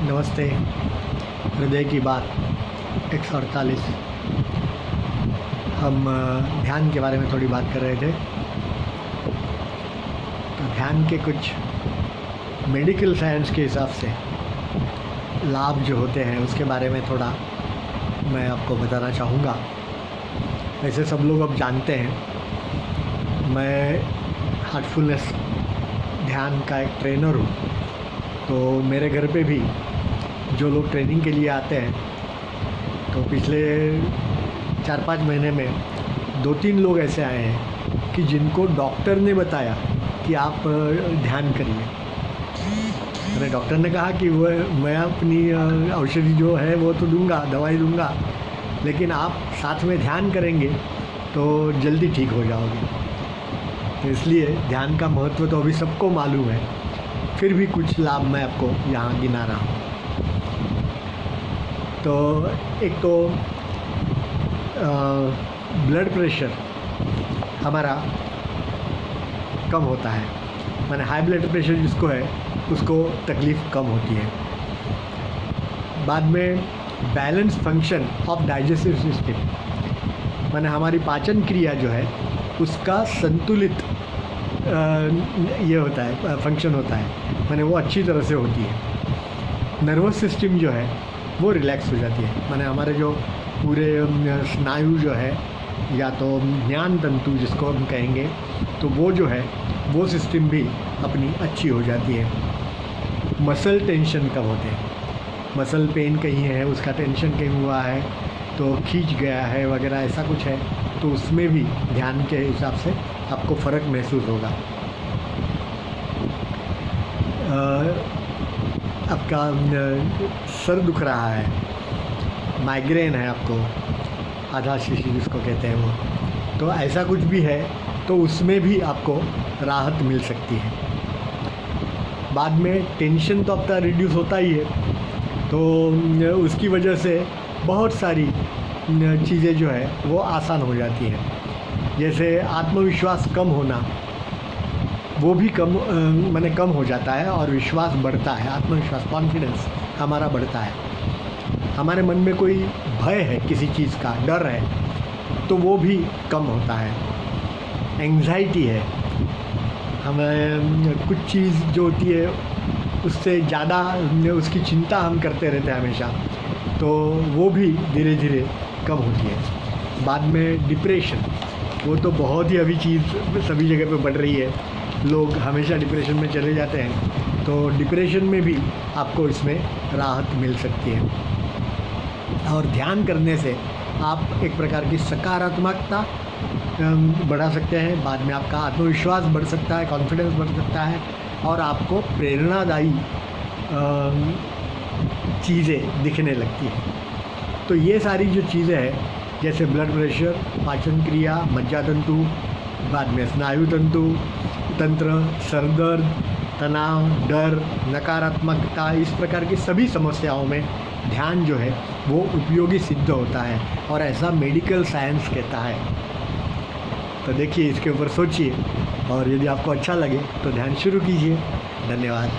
नमस्ते। हृदय की बात 148। हम ध्यान के बारे में थोड़ी बात कर रहे थे। तो ध्यान के कुछ मेडिकल साइंस के हिसाब से लाभ जो होते हैं उसके बारे में थोड़ा मैं आपको बताना चाहूँगा। वैसे सब लोग अब जानते हैं मैं हार्टफुलनेस ध्यान का एक ट्रेनर हूँ। तो मेरे घर पे भी जो लोग ट्रेनिंग के लिए आते हैं तो पिछले 4-5 महीने में 2-3 लोग ऐसे आए हैं कि जिनको डॉक्टर ने बताया कि आप ध्यान करिए। मैंने डॉक्टर ने कहा कि मैं अपनी औषधि जो है वो तो दूंगा, दवाई दूंगा, लेकिन आप साथ में ध्यान करेंगे तो जल्दी ठीक हो जाओगे। तो इसलिए ध्यान का महत्व तो अभी सबको मालूम है, फिर भी कुछ लाभ मैं आपको यहाँ गिना रहा हूँ। तो एक तो ब्लड प्रेशर हमारा कम होता है, माने हाई ब्लड प्रेशर जिसको है उसको तकलीफ़ कम होती है। बाद में balance function of digestive system, माने हमारी पाचन क्रिया जो है उसका संतुलित ये होता है, फंक्शन होता है, माने वो अच्छी तरह से होती है। नर्वस सिस्टम जो है वो रिलैक्स हो जाती है, माने हमारे जो पूरे स्नायु जो है या तो ज्ञान तंतु जिसको हम कहेंगे, तो वो जो है वो सिस्टम भी अपनी अच्छी हो जाती है। मसल टेंशन कब होते हैं, मसल पेन कहीं है, उसका टेंशन कहीं हुआ है तो खींच गया है वगैरह ऐसा कुछ है, तो उसमें भी ध्यान के हिसाब से आपको फ़र्क महसूस होगा। आपका सर दुख रहा है, माइग्रेन है, आपको आधा शीशी जिसको कहते हैं वो, तो ऐसा कुछ भी है तो उसमें भी आपको राहत मिल सकती है। बाद में टेंशन तो आपका रिड्यूस होता ही है, तो उसकी वजह से बहुत सारी चीज़ें जो है वो आसान हो जाती हैं। जैसे आत्मविश्वास कम होना, वो भी माने कम हो जाता है और विश्वास बढ़ता है। आत्मविश्वास, कॉन्फिडेंस हमारा बढ़ता है। हमारे मन में कोई भय है, किसी चीज़ का डर है, तो वो भी कम होता है। एंग्जाइटी है, हमें कुछ चीज़ जो होती है उससे ज़्यादा उसकी चिंता हम करते रहते हैं हमेशा, तो वो भी धीरे धीरे कम होती है। बाद में डिप्रेशन, वो तो बहुत ही अभी चीज़ सभी जगह पे बढ़ रही है, लोग हमेशा डिप्रेशन में चले जाते हैं, तो डिप्रेशन में भी आपको इसमें राहत मिल सकती है। और ध्यान करने से आप एक प्रकार की सकारात्मकता बढ़ा सकते हैं। बाद में आपका आत्मविश्वास बढ़ सकता है, कॉन्फिडेंस बढ़ सकता है, और आपको प्रेरणादायी चीज़ें दिखने लगती हैं। तो ये सारी जो चीज़ें हैं जैसे ब्लड प्रेशर, पाचन क्रिया, मज्जातंतु, बाद में स्नायु तंत्र, सर दर्द, तनाव, डर, नकारात्मकता, इस प्रकार की सभी समस्याओं में ध्यान जो है वो उपयोगी सिद्ध होता है, और ऐसा मेडिकल साइंस कहता है। तो देखिए, इसके ऊपर सोचिए, और यदि आपको अच्छा लगे तो ध्यान शुरू कीजिए। धन्यवाद।